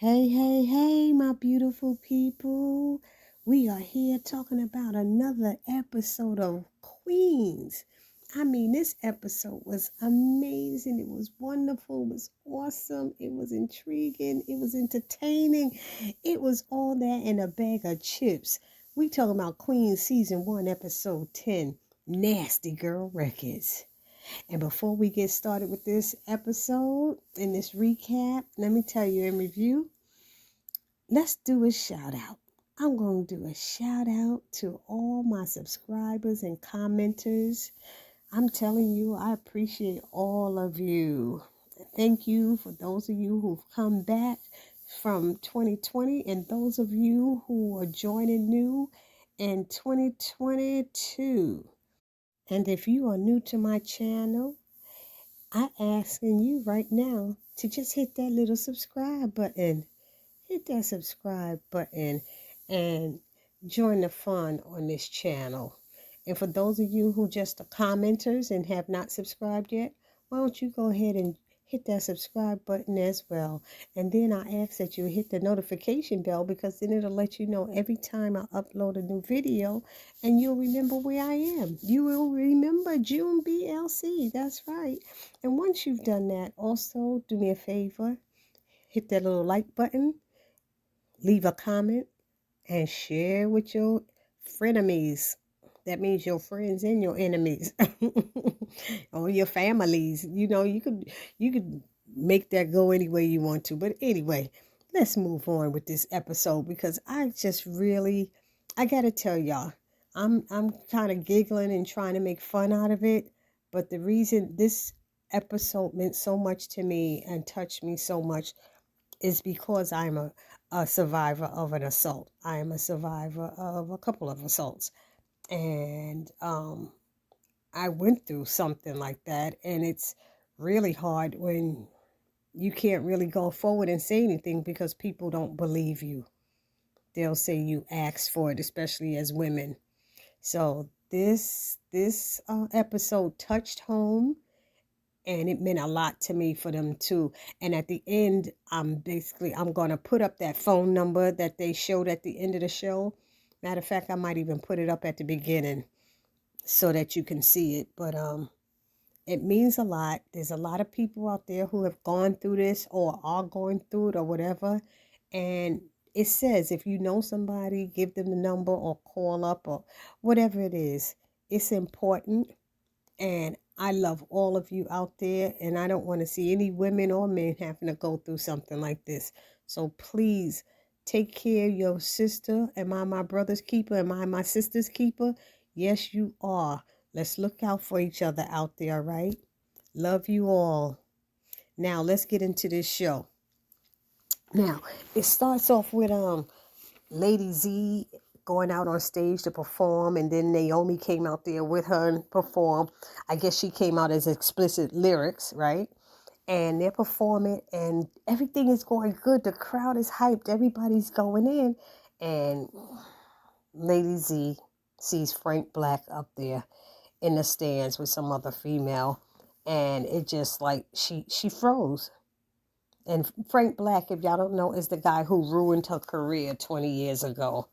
Hey, hey, hey, my beautiful people. We are here talking about another episode of Queens. This episode was amazing. It was wonderful. It was awesome. It was intriguing. It was entertaining. It was all that in a bag of chips. We talking about Queens Season 1, Episode 10, Nasty Girl Records. And before we get started with this episode and this recap, let me tell you in review, let's do a shout out. I'm going to do a shout out to all my subscribers and commenters. I'm telling you, I appreciate all of you. Thank you for those of you who've come back from 2020 and those of you who are joining new in 2022. And if you are new to my channel, I'm asking you right now to just hit that little subscribe button. Hit that subscribe button and join the fun on this channel. And for those of you who just are commenters and have not subscribed yet, why don't you go ahead and hit that subscribe button as well. And then I ask that you hit the notification bell, because then it'll let you know every time I upload a new video, and you'll remember where I am. You will remember June BLC. That's right. And once you've done that, also do me a favor, hit that little like button, leave a comment, and share with your frenemies. That means your friends and your enemies, or your families. You could make that go any way you want to. But anyway, let's move on with this episode, because I gotta tell y'all, I'm kind of giggling and trying to make fun out of it. But the reason this episode meant so much to me and touched me so much is because I'm a survivor of an assault. I am a survivor of a couple of assaults. And I went through something like that. And it's really hard when you can't really go forward and say anything because people don't believe you. They'll say you asked for it, especially as women. So this episode touched home. And it meant a lot to me for them too. And at the end, I'm going to put up that phone number that they showed at the end of the show. Matter of fact, I might even put it up at the beginning so that you can see it. But it means a lot. There's a lot of people out there who have gone through this or are going through it or whatever. And it says, if you know somebody, give them the number or call up or whatever it is. It's important. And I love all of you out there, and I don't want to see any women or men having to go through something like this. So please take care of your sister. Am I my brother's keeper? Am I my sister's keeper? Yes, you are. Let's look out for each other out there, right? Love you all. Now let's get into this show. Now, it starts off with Lady Z going out on stage to perform, and then Naomi came out there with her and performed. I guess she came out as explicit lyrics, right? And they're performing, and everything is going good. The crowd is hyped. Everybody's going in, and Lady Z sees Frank Black up there in the stands with some other female, and it just like she froze. And Frank Black, if y'all don't know, is the guy who ruined her career 20 years ago.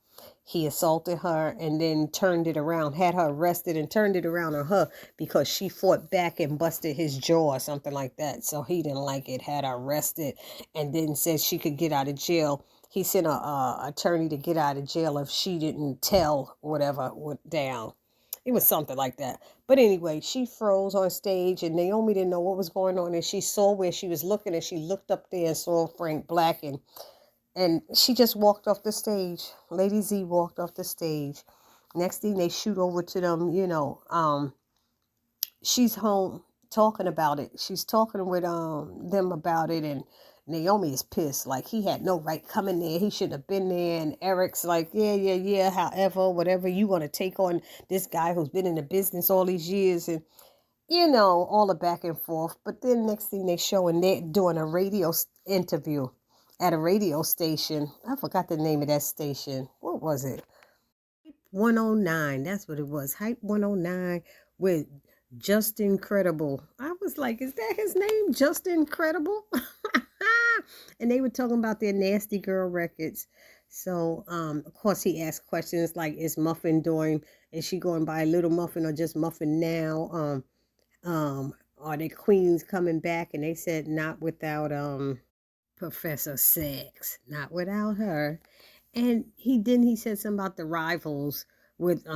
He assaulted her and then turned it around, had her arrested and turned it around on her because she fought back and busted his jaw or something like that. So he didn't like it, had her arrested, and then said she could get out of jail. He sent a attorney to get out of jail if she didn't tell whatever went down. It was something like that. But anyway, she froze on stage, and Naomi didn't know what was going on. And she saw where she was looking, and she looked up there and saw Frank Black, and she just walked off the stage. Lady Z walked off the stage. Next thing, they shoot over to them, she's home talking about it. She's talking with them about it, and Naomi is pissed. Like, he had no right coming there. He shouldn't have been there. And Eric's like, yeah. However, whatever, you want to take on this guy who's been in the business all these years, and all the back and forth. But then next thing they show, and they're doing a radio interview at a radio station. I forgot the name of that station. What was it? 109. That's what it was. Hype 109 with Just Incredible. I was like, is that his name? Just Incredible? And they were talking about their nasty girl records. So, of course, he asked questions like, "Is Muffin doing? Is she going by Little Muffin or just Muffin now? Are the queens coming back?" And they said, "Not without Professor Sex, not without her." And he said something about the rivals with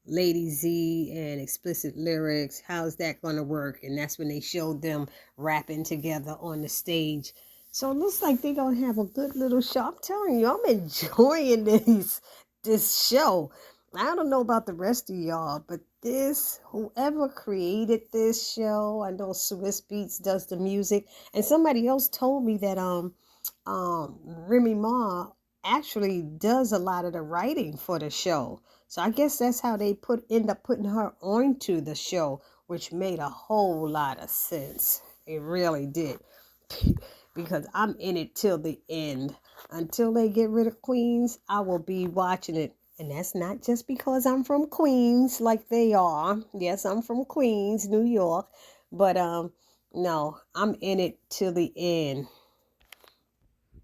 Lady Z and explicit lyrics. How's that gonna work? And that's when they showed them rapping together on the stage. So it looks like they're gonna have a good little show. I'm telling you, I'm enjoying this show. I don't know about the rest of y'all, but whoever created this show, I know Swiss Beats does the music, and somebody else told me that Remy Ma actually does a lot of the writing for the show. So I guess that's how they end up putting her onto the show, which made a whole lot of sense. It really did. Because I'm in it till the end. Until they get rid of Queens, I will be watching it. And that's not just because I'm from Queens like they are. Yes, I'm from Queens, New York. But no, I'm in it till the end.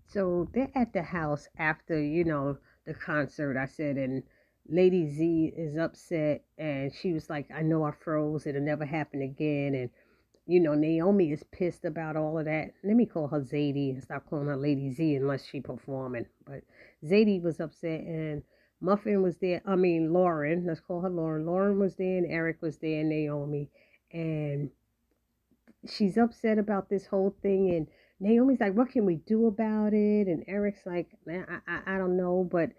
So they're at the house after, the concert, I said, and Lady Z is upset, and she was like, "I know I froze. It'll never happen again." And, Naomi is pissed about all of that. Let me call her Zadie and stop calling her Lady Z unless she performing. But Zadie was upset, and Muffin was there. I mean, Lauren. Let's call her Lauren. Lauren was there, and Eric was there, and Naomi. And she's upset about this whole thing, and Naomi's like, "What can we do about it?" And Eric's like, "Man, I don't know." But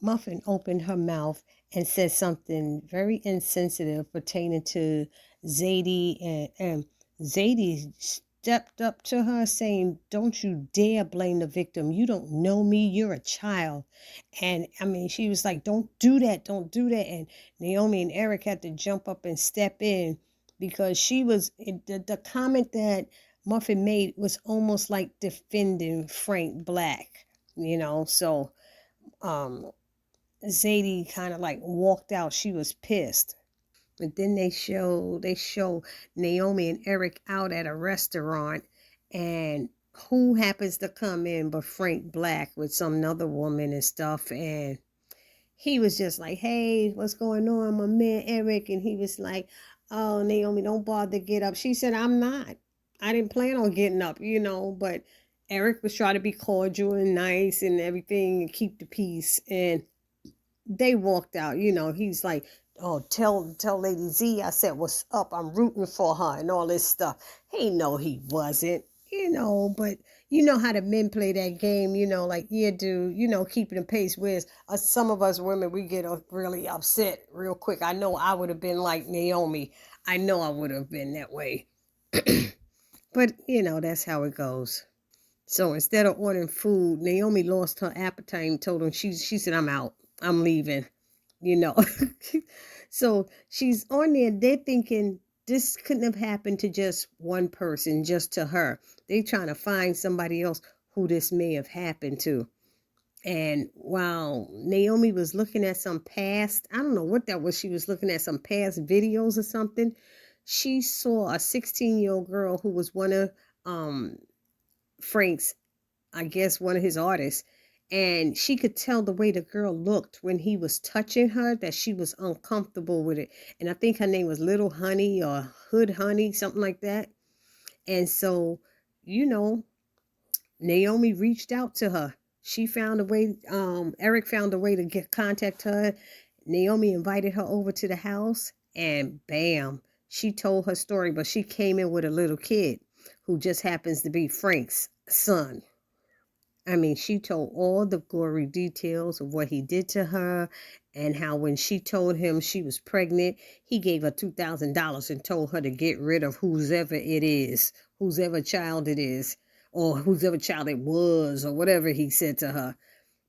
Muffin opened her mouth and said something very insensitive pertaining to Zadie, and Zadie stepped up to her saying, "Don't you dare blame the victim. You don't know me. You're a child." And I mean, she was like, "Don't do that. Don't do that." And Naomi and Eric had to jump up and step in because the comment that Muffin made was almost like defending Frank Black, so um Zadie kind of like walked out. She was pissed. But then they show Naomi and Eric out at a restaurant, and who happens to come in but Frank Black with some other woman and stuff. And he was just like, "Hey, what's going on, my man Eric?" And he was like, "Oh, Naomi, don't bother to get up." She said, "I'm not. I didn't plan on getting up, but Eric was trying to be cordial and nice and everything and keep the peace. And they walked out. He's like, "Oh, tell Lady Z I said what's up. I'm rooting for her," and all this stuff. He wasn't, but you know how the men play that game, like, "Yeah, dude, keeping the pace." Whereas some of us women, we get really upset real quick. I know I would have been like Naomi. I know I would have been that way. But, that's how it goes. So instead of ordering food, Naomi lost her appetite and told him, she said, "I'm out. I'm leaving." you know. So she's on there. They're thinking this couldn't have happened to just one person, just to her. They trying to find somebody else who this may have happened to. And while Naomi was looking at some past, I don't know what that was. She was looking at some past videos or something. She saw a 16-year-old girl who was one of Frank's, I guess, one of his artists. And she could tell the way the girl looked when he was touching her that she was uncomfortable with it. And I think her name was Little Honey or Hood Honey, something like that. And so, you know, Naomi reached out to her. She found a way, Eric found a way to contact her. Naomi invited her over to the house, and bam, she told her story, but she came in with a little kid who just happens to be Frank's son. I mean, she told all the gory details of what he did to her, and how when she told him she was pregnant, he gave her $2,000 and told her to get rid of whoever it is, whoever child it is, or whoever child it was, or whatever he said to her.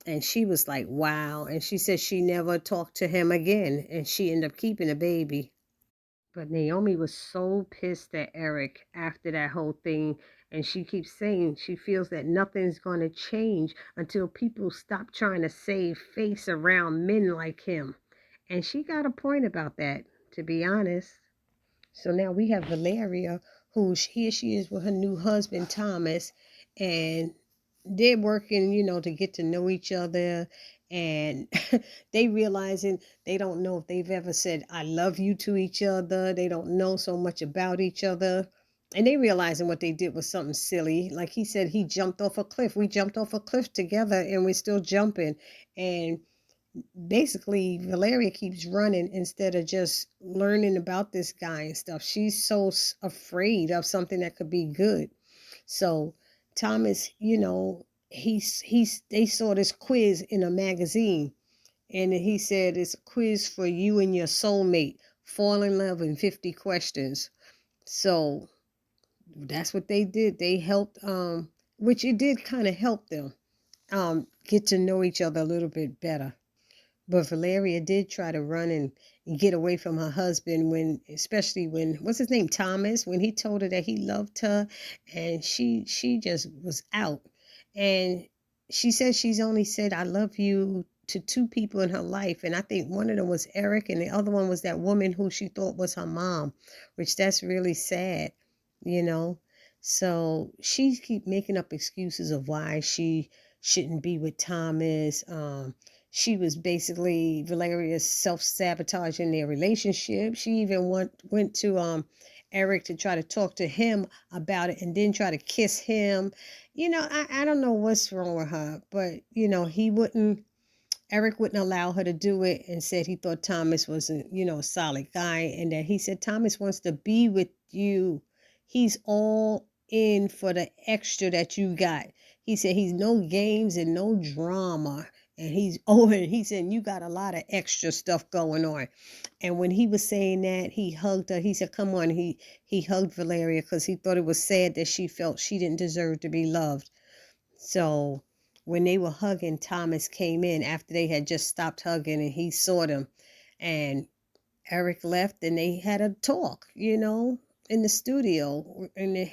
And she was like, wow. And she said she never talked to him again, and she ended up keeping the baby. But Naomi was so pissed at Eric after that whole thing. And she keeps saying she feels that nothing's going to change until people stop trying to save face around men like him. And she got a point about that, to be honest. So now we have Valeria, here she is with her new husband, Thomas. and they're working, to get to know each other. And they realizing they don't know if they've ever said I love you to each other. They don't know so much about each other. And they realizing what they did was something silly. Like he said, he jumped off a cliff. We jumped off a cliff together and we're still jumping. And basically, Valeria keeps running instead of just learning about this guy and stuff. She's so afraid of something that could be good. So Thomas, they saw this quiz in a magazine, and he said it's a quiz for you and your soulmate. Fall in love in 50 questions. So that's what they did. They helped, which it did kind of help them get to know each other a little bit better. But Valeria did try to run and get away from her husband especially when, what's his name, Thomas, when he told her that he loved her, and she just was out. And she said she's only said I love you to two people in her life, and I think one of them was Eric, and the other one was that woman who she thought was her mom, which that's really sad, you know. So she keep making up excuses of why she shouldn't be with Thomas. She was basically Valeria's self-sabotaging their relationship. She even went to Eric to try to talk to him about it and then try to kiss him. I don't know what's wrong with her, but Eric wouldn't allow her to do it and said he thought Thomas was a solid guy, and that he said Thomas wants to be with you. He's all in for the extra that you got. He said he's no games and no drama. And he said you got a lot of extra stuff going on. And when he was saying that, he hugged her. He said, come on. He hugged Valeria because he thought it was sad that she felt she didn't deserve to be loved. So when they were hugging, Thomas came in after they had just stopped hugging, and he saw them. And Eric left, and they had a talk, in the studio. And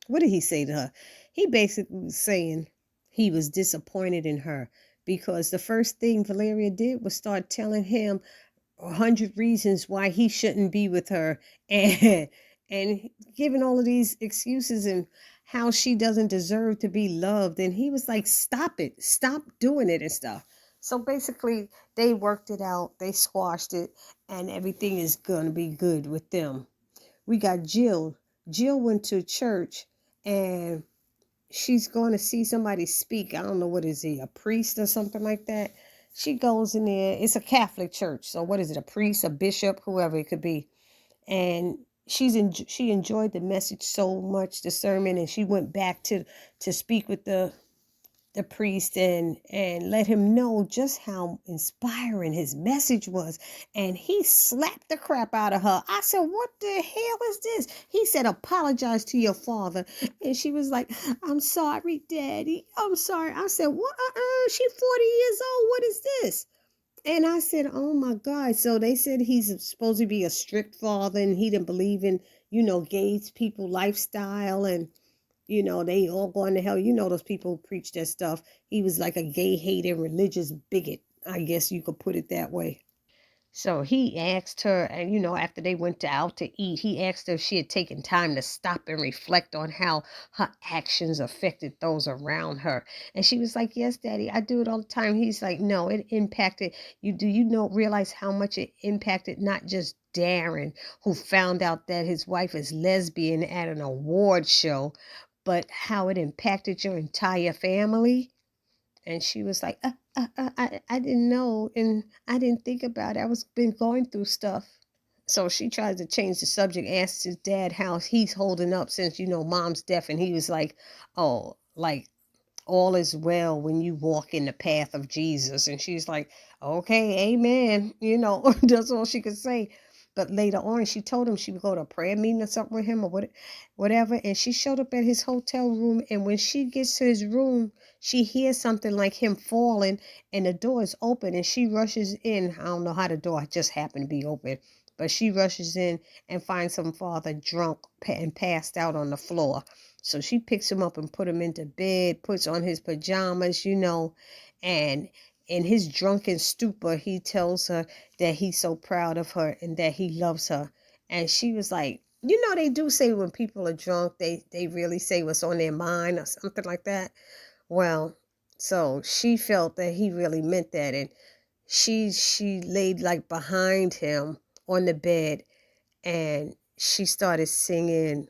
what did he say to her? He basically was saying he was disappointed in her because the first thing Valeria did was start telling him 100 reasons why he shouldn't be with her, and giving all of these excuses and how she doesn't deserve to be loved. And he was like, stop it, stop doing it and stuff. So basically they worked it out, they squashed it, and everything is gonna be good with them. We got Jill went to church, and she's going to see somebody speak. I don't know, what is he, a priest or something like that? She goes in there. It's a Catholic church. So what is it, a priest, a bishop, whoever it could be. And she enjoyed the message so much, the sermon, and she went back to speak with the priest and let him know just how inspiring his message was. And he slapped the crap out of her. I said, what the hell is this? He said, apologize to your father. And she was like, I'm sorry, Daddy, I'm sorry. I said, what? She's 40 years old. What is this? And I said, oh my God. So they said he's supposed to be a strict father, and he didn't believe in, gays people lifestyle, and they all going to hell. Those people who preach that stuff. He was like a gay hating religious bigot. I guess you could put it that way. So he asked her, and after they went out to eat, he asked her if she had taken time to stop and reflect on how her actions affected those around her. And she was like, yes, Daddy, I do it all the time. He's like, no, it impacted you. Do you realize how much it impacted not just Daren, who found out that his wife is lesbian at an award show, but how it impacted your entire family? And she was like, I didn't know, and I didn't think about it. I was been going through stuff. So she tried to change the subject, asked his dad how he's holding up since, mom's deaf. And he was like, oh, like, all is well when you walk in the path of Jesus. And she's like, okay, amen. That's all she could say. But later on, she told him she would go to a prayer meeting or something with him or whatever. And she showed up at his hotel room. And when she gets to his room, she hears something like him falling, and the door is open, and she rushes in. I don't know how the door just happened to be open, but she rushes in and finds some father drunk and passed out on the floor. So she picks him up and put him into bed, puts on his pajamas, and in his drunken stupor, he tells her that he's so proud of her and that he loves her. And she was like, You know, they do say when people are drunk, they really say what's on their mind or something like that. Well, so she felt that he really meant that, and she laid like behind him on the bed, and she started singing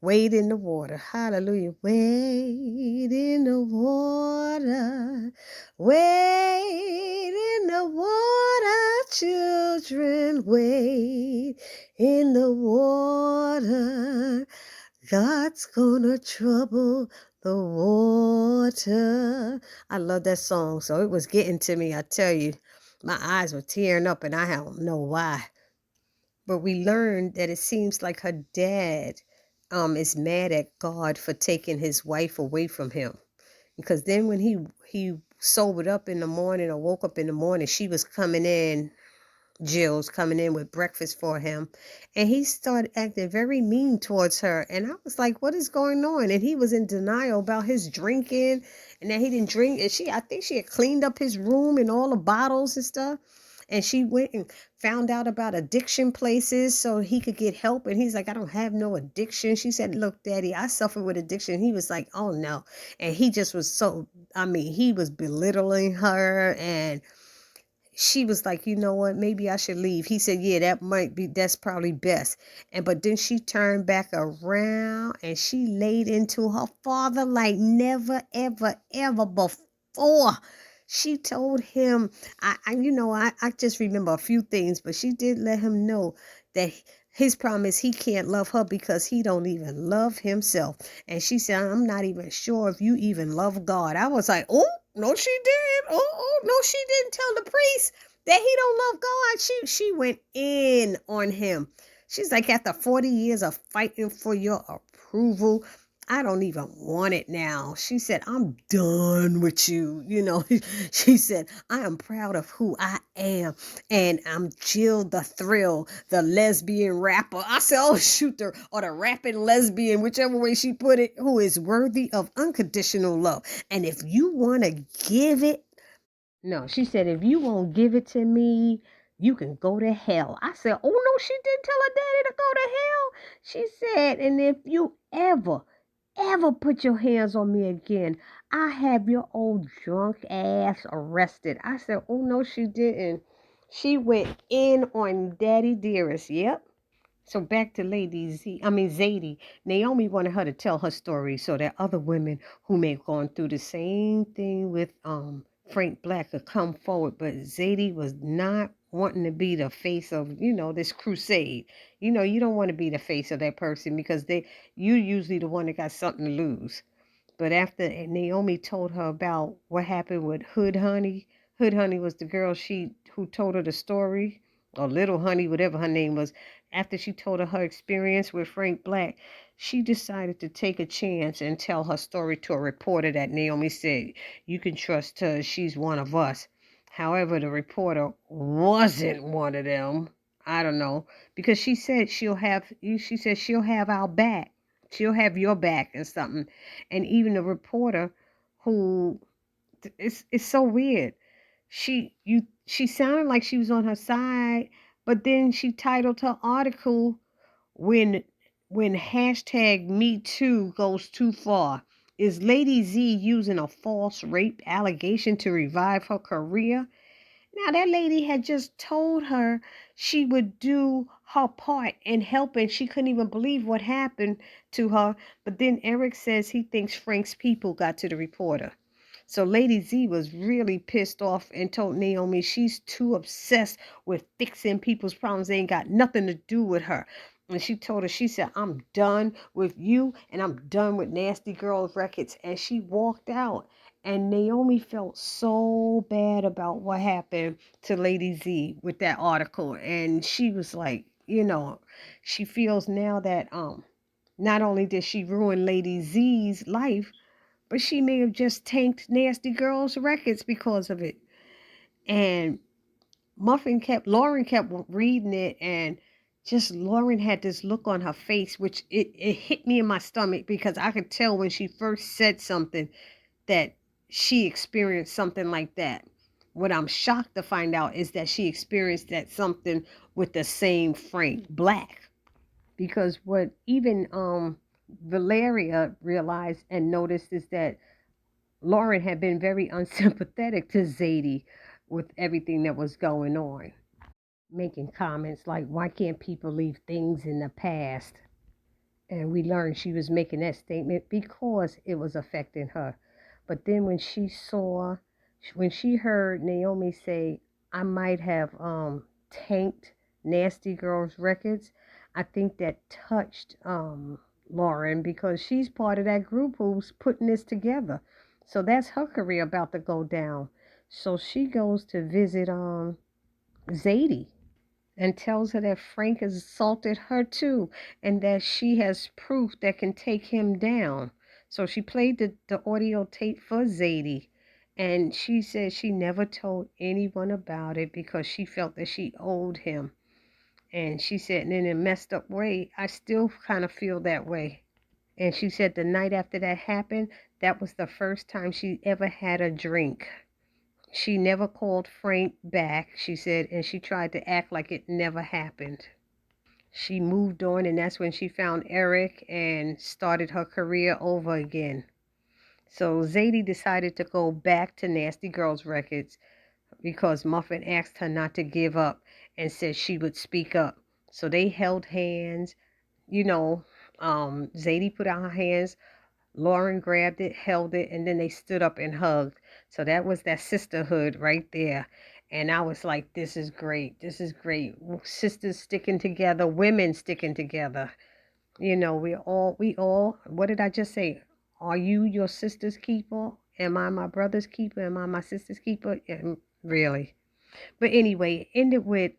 Wade in the Water. Hallelujah. Wade in the water. Wade in the water, children. Wade in the water. God's gonna trouble the water. I love that song. So it was getting to me, I tell you. My eyes were tearing up, and I don't know why. But we learned that it seems like her dad is mad at God for taking his wife away from him. Because then when he sobered up in the morning or woke up in the morning, she was coming in, Jill's coming in with breakfast for him, and he started acting very mean towards her. And I was like, what is going on? And he was in denial about his drinking and that he didn't drink. And I think she had cleaned up his room and all the bottles and stuff. And she went and found out about addiction places so he could get help. And he's like, I don't have no addiction. She said, look, Daddy, I suffer with addiction. He was like, oh no. And he just was so, I mean, he was belittling her, and she was like, you know what, maybe I should leave. He said, yeah, that's probably best. But then she turned back around and she laid into her father like never, ever, ever before. She told him, I just remember a few things, but she did let him know that his problem is he can't love her because he don't even love himself. And she said, I'm not even sure if you even love God. I was like, oh, no, she did. Oh, no, she didn't tell the priest that he don't love God. She went in on him. She's like, after 40 years of fighting for your approval, I don't even want it now. She said, I'm done with you. She said, I am proud of who I am. And I'm Jill the Thrill, the lesbian rapper. I said, oh, shoot, or the rapping lesbian, whichever way she put it, who is worthy of unconditional love. And if you want to give it, no, she said, if you won't give it to me, you can go to hell. I said, oh, no, she didn't tell her daddy to go to hell. She said, and if you ever put your hands on me again, I have your old drunk ass arrested. I said, oh, no, she didn't. She went in on Daddy Dearest. Yep. So back to Zadie. Naomi wanted her to tell her story so that other women who may have gone through the same thing with Frank Black could come forward. But Zadie was not wanting to be the face of, this crusade. You don't want to be the face of that person because you usually the one that got something to lose. But after Naomi told her about what happened with Hood Honey was the girl who told her the story, or Little Honey, whatever her name was. After she told her experience with Frank Black, she decided to take a chance and tell her story to a reporter that Naomi said, you can trust her, she's one of us. However, the reporter wasn't one of them. I don't know, because she said she'll have our back. She'll have your back and something. And even the reporter who it's so weird. She sounded like she was on her side, but then she titled her article when hashtag Me Too goes too far. Is Lady Z using a false rape allegation to revive her career? Now, that lady had just told her she would do her part in helping. She couldn't even believe what happened to her. But then Eric says he thinks Frank's people got to the reporter. So Lady Z was really pissed off and told Naomi she's too obsessed with fixing people's problems. They ain't got nothing to do with her. And she told her, she said, I'm done with you and I'm done with Nasty Girl Records. And she walked out. And Naomi felt so bad about what happened to Lady Z with that article. And she was like, she feels now that not only did she ruin Lady Z's life, but she may have just tanked Nasty Girl's records because of it. And Lauren kept reading it, and just Lauren had this look on her face, which it hit me in my stomach because I could tell when she first said something that she experienced something like that. What I'm shocked to find out is that she experienced that something with the same Frank Black. because what even Valeria realized and noticed is that Lauren had been very unsympathetic to Zadie with everything that was going on, making comments like, why can't people leave things in the past? And we learned she was making that statement because it was affecting her. But then when she heard Naomi say, I might have tanked Nasty Girls Records, I think that touched Lauren, because she's part of that group who's putting this together. So that's her career about to go down. So she goes to visit Zadie and tells her that Frank has assaulted her too, and that she has proof that can take him down. So she played the audio tape for Zadie, and she said she never told anyone about it because she felt that she owed him. And she said, and in a messed up way, I still kind of feel that way. And she said the night after that happened, that was the first time she ever had a drink. She never called Frank back, she said, and she tried to act like it never happened. She moved on, and that's when she found Eric and started her career over again. So Zadie decided to go back to Nasty Girls Records because Muffin asked her not to give up and said she would speak up. So they held hands. You know, Zadie put out her hands. Lauren grabbed it, held it, and then they stood up and hugged. So that was that sisterhood right there. And I was like, this is great. This is great. Sisters sticking together, women sticking together. You know, we all, what did I just say? Are you your sister's keeper? Am I my brother's keeper? Am I my sister's keeper? Really. But anyway, it ended with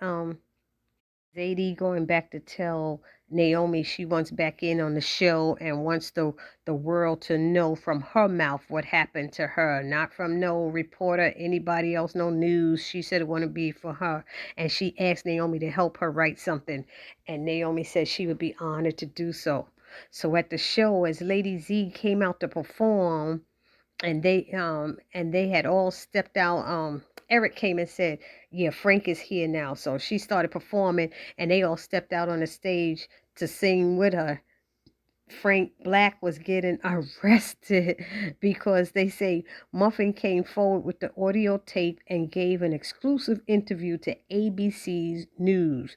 Zadie going back to tell Naomi she wants back in on the show and wants the world to know from her mouth what happened to her, not from no reporter, anybody else, no news. She said it wouldn't be for her. And she asked Naomi to help her write something. And Naomi said she would be honored to do so. So at the show, as Lady Z came out to perform, and they had all stepped out. Eric came and said, yeah, Frank is here now. So she started performing, and they all stepped out on the stage to sing with her. Frank Black was getting arrested because they say Muffin came forward with the audio tape and gave an exclusive interview to ABC's News.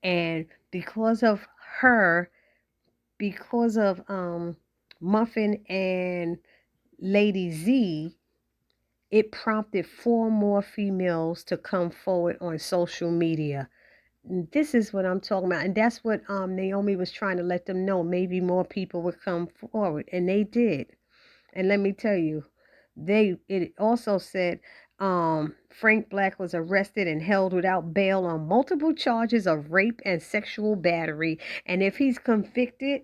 And because of her, because of Muffin and Lady Z, it prompted 4 more females to come forward on social media. This is what I'm talking about. And that's what Naomi was trying to let them know. Maybe more people would come forward. And they did. And let me tell you, it also said Frank Black was arrested and held without bail on multiple charges of rape and sexual battery. And if he's convicted,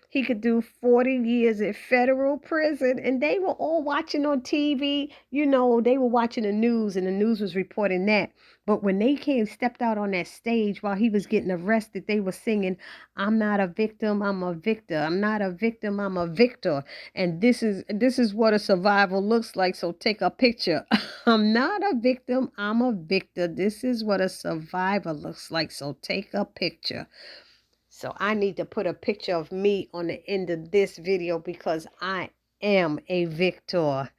he could do 40 years in federal prison. And they were all watching on TV. You know, they were watching the news, and the news was reporting that. But when they stepped out on that stage while he was getting arrested, they were singing, I'm not a victim, I'm a victor. I'm not a victim, I'm a victor. And this is what a survivor looks like. So take a picture. I'm not a victim, I'm a victor. This is what a survivor looks like. So take a picture. So I need to put a picture of me on the end of this video because I am a victor.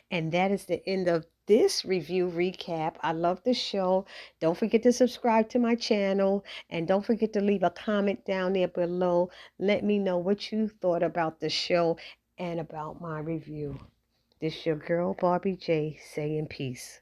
And that is the end of this review recap. I love the show. Don't forget to subscribe to my channel. And don't forget to leave a comment down there below. Let me know what you thought about the show and about my review. This your girl, Barbie J, saying peace.